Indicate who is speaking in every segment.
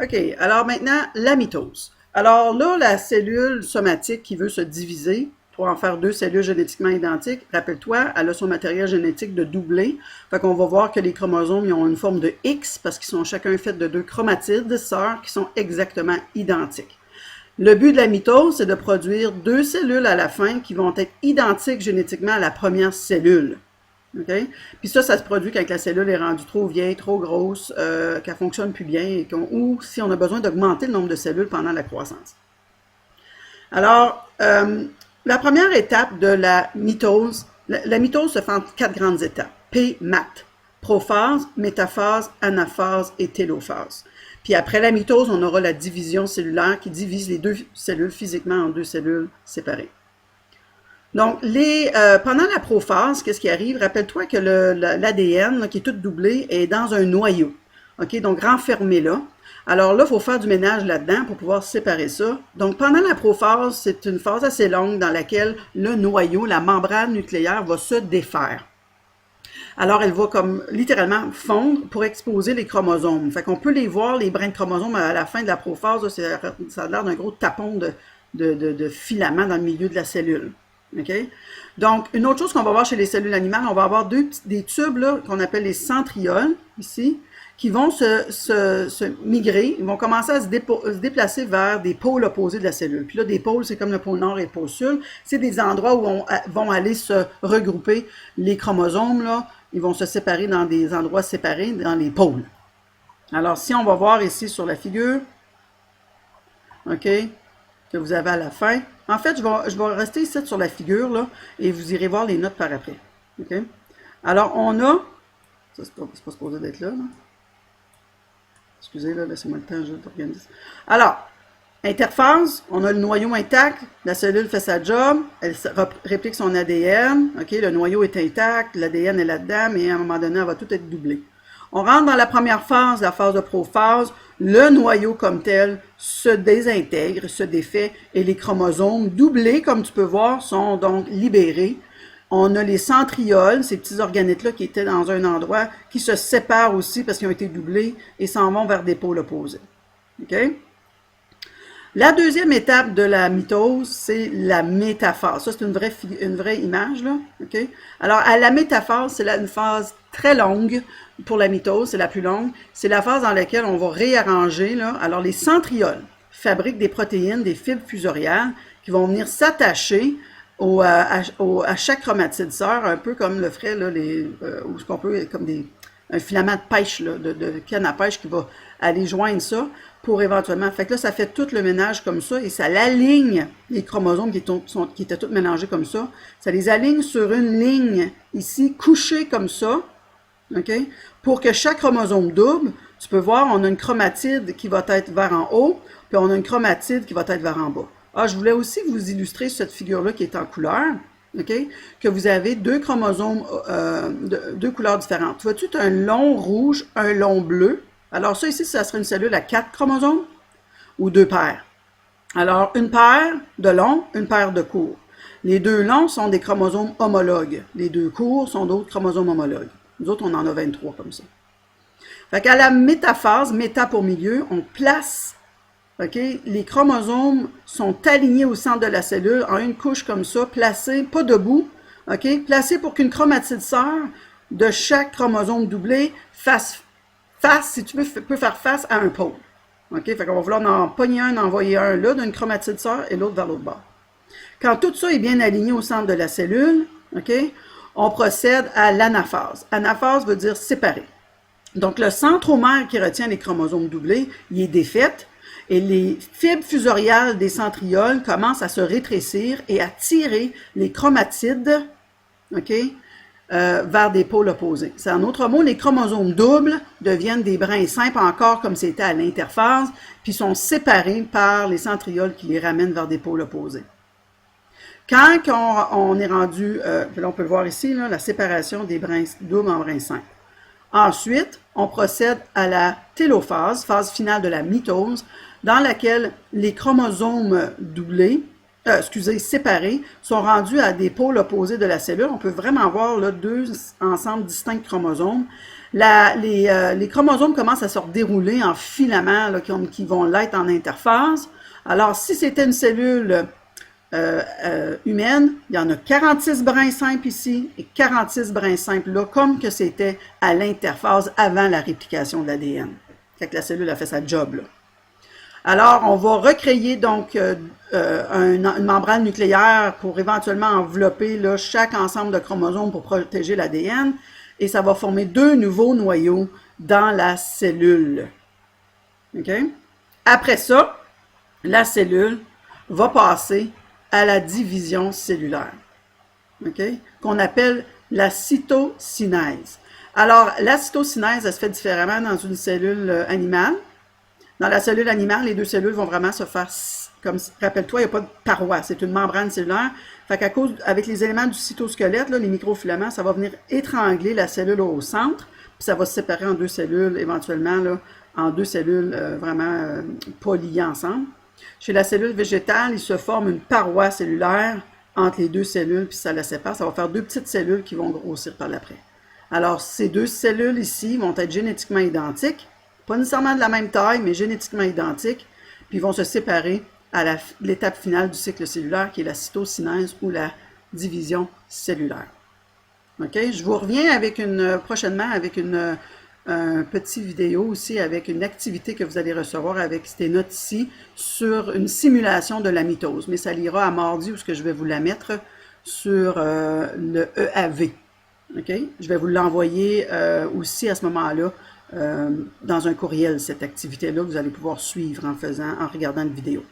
Speaker 1: OK, alors maintenant, la mitose. Alors là, la cellule somatique qui veut se diviser pour en faire deux cellules génétiquement identiques, rappelle-toi, elle a son matériel génétique de doublé. Fait qu'on va voir que les chromosomes ils ont une forme de X parce qu'ils sont chacun faits de deux chromatides sœurs qui sont exactement identiques. Le but de la mitose, c'est de produire deux cellules à la fin qui vont être identiques génétiquement à la première cellule. OK? Puis ça se produit quand la cellule est rendue trop vieille, trop grosse, qu'elle fonctionne plus bien, ou si on a besoin d'augmenter le nombre de cellules pendant la croissance. Alors, la première étape de la mitose, la mitose se fait en 4 grandes étapes. P-mat, prophase, métaphase, anaphase et télophase. Puis après la mitose, on aura la division cellulaire qui divise les deux cellules physiquement en deux cellules séparées. Donc, pendant la prophase, qu'est-ce qui arrive? Rappelle-toi que l'ADN, qui est tout doublé, est dans un noyau. OK? Donc, renfermé là. Alors là, il faut faire du ménage là-dedans pour pouvoir séparer ça. Donc, pendant la prophase, c'est une phase assez longue dans laquelle le noyau, la membrane nucléaire, va se défaire. Alors, elle va comme littéralement fondre pour exposer les chromosomes. Fait qu'on peut les voir, les brins de chromosomes, à la fin de la prophase. Là, ça a l'air d'un gros tapon de filament dans le milieu de la cellule. Okay? Donc, une autre chose qu'on va voir chez les cellules animales, on va avoir des tubes qu'on appelle les centrioles, ici, qui vont se migrer, ils vont commencer à se déplacer vers des pôles opposés de la cellule. Puis là, des pôles, c'est comme le pôle nord et le pôle sud. C'est des endroits où vont aller se regrouper les chromosomes, là. Ils vont se séparer dans des endroits séparés, dans les pôles. Alors, si on va voir ici sur la figure, OK, que vous avez à la fin. En fait, je vais rester ici sur la figure, là, et vous irez voir les notes par après. OK? Alors, on a... Ça, c'est pas supposé d'être là, là. Excusez, là, laissez-moi le temps, je t'organise. Alors, interphase, on a le noyau intact, la cellule fait sa job, elle réplique son ADN, OK? Le noyau est intact, l'ADN est là-dedans, mais à un moment donné, elle va tout être doublée. On rentre dans la première phase, la phase de prophase. Le noyau comme tel se désintègre, se défait et les chromosomes doublés, comme tu peux voir, sont donc libérés. On a les centrioles, ces petits organites-là qui étaient dans un endroit, qui se séparent aussi parce qu'ils ont été doublés et s'en vont vers des pôles opposés. OK? La deuxième étape de la mitose, c'est la métaphase. Ça, c'est une vraie image, là. OK? Alors, à la métaphase, c'est une phase très longue pour la mitose, c'est la plus longue. C'est la phase dans laquelle on va réarranger, là. Alors, les centrioles fabriquent des protéines, des fibres fusoriales qui vont venir s'attacher à chaque chromatide sœur, un peu comme le ferait, là, ou ce qu'on peut, comme un filament de pêche, là, de canne à pêche qui va aller joindre ça pour éventuellement... Fait que là, ça fait tout le ménage comme ça et ça l'aligne, les chromosomes qui étaient tous mélangés comme ça, ça les aligne sur une ligne ici, couchée comme ça, OK? Pour que chaque chromosome double, tu peux voir, on a une chromatide qui va être vers en haut, puis on a une chromatide qui va être vers en bas. Ah, je voulais aussi vous illustrer cette figure-là qui est en couleur, OK? Que vous avez deux chromosomes, deux couleurs différentes. Tu vois-tu, tu as un long rouge, un long bleu. Alors ça ici, ça serait une cellule à 4 chromosomes ou 2 paires. Alors, une paire de longs, une paire de courts. Les deux longs sont des chromosomes homologues. Les deux courts sont d'autres chromosomes homologues. Nous autres, on en a 23 comme ça. Fait qu'à la métaphase, méta pour milieu, on place, OK, les chromosomes sont alignés au centre de la cellule en une couche comme ça, placés, pas debout, OK, placés pour qu'une chromatide sœur de chaque chromosome doublé fasse, si tu veux, peut faire face à un pôle. OK, fait qu'on va vouloir en pogner un, envoyer un là d'une chromatide sœur et l'autre vers l'autre bord. Quand tout ça est bien aligné au centre de la cellule, OK, on procède à l'anaphase. Anaphase veut dire séparer. Donc, le centromère qui retient les chromosomes doublés, il est défait et les fibres fusoriales des centrioles commencent à se rétrécir et à tirer les chromatides, OK, vers des pôles opposés. C'est en autre mot, les chromosomes doubles deviennent des brins simples encore comme c'était à l'interphase, puis sont séparés par les centrioles qui les ramènent vers des pôles opposés. Quand on est rendu, là on peut le voir ici, là, la séparation des brins doubles en brins simples. Ensuite, on procède à la télophase, phase finale de la mitose, dans laquelle les chromosomes doublés excusez, séparés, sont rendus à des pôles opposés de la cellule. On peut vraiment voir là, deux ensembles distincts de chromosomes. Les chromosomes commencent à se dérouler en filaments là, qui vont l'être en interphase. Alors, si c'était une cellule humaine, il y en a 46 brins simples ici et 46 brins simples là, comme que c'était à l'interphase avant la réplication de l'ADN. Fait que la cellule a fait sa job là. Alors, on va recréer donc une membrane nucléaire pour éventuellement envelopper là, chaque ensemble de chromosomes pour protéger l'ADN et ça va former deux nouveaux noyaux dans la cellule. Okay? Après ça, la cellule va passer à la division cellulaire, okay? Qu'on appelle la cytokinèse. Alors, la cytokinèse, elle se fait différemment dans une cellule animale. Dans la cellule animale, les deux cellules vont vraiment se faire, comme rappelle-toi, il n'y a pas de paroi, c'est une membrane cellulaire. Fait qu'à cause, avec les éléments du cytosquelette, là, les microfilaments, ça va venir étrangler la cellule au centre, puis ça va se séparer en deux cellules, éventuellement, là, en deux cellules vraiment pas liées ensemble. Chez la cellule végétale, il se forme une paroi cellulaire entre les deux cellules, puis ça la sépare. Ça va faire deux petites cellules qui vont grossir par l'après. Alors, ces deux cellules ici vont être génétiquement identiques, pas nécessairement de la même taille, mais génétiquement identiques, puis ils vont se séparer à l'étape finale du cycle cellulaire, qui est la cytokinèse ou la division cellulaire. OK? Je vous reviens avec prochainement avec un petit vidéo aussi avec une activité que vous allez recevoir avec ces notes ici sur une simulation de la mitose. Mais ça l'ira à mardi où je vais vous la mettre sur le EAV. OK? Je vais vous l'envoyer aussi à ce moment-là dans un courriel, cette activité-là que vous allez pouvoir suivre en regardant la vidéo.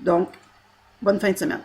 Speaker 1: Donc, bonne fin de semaine.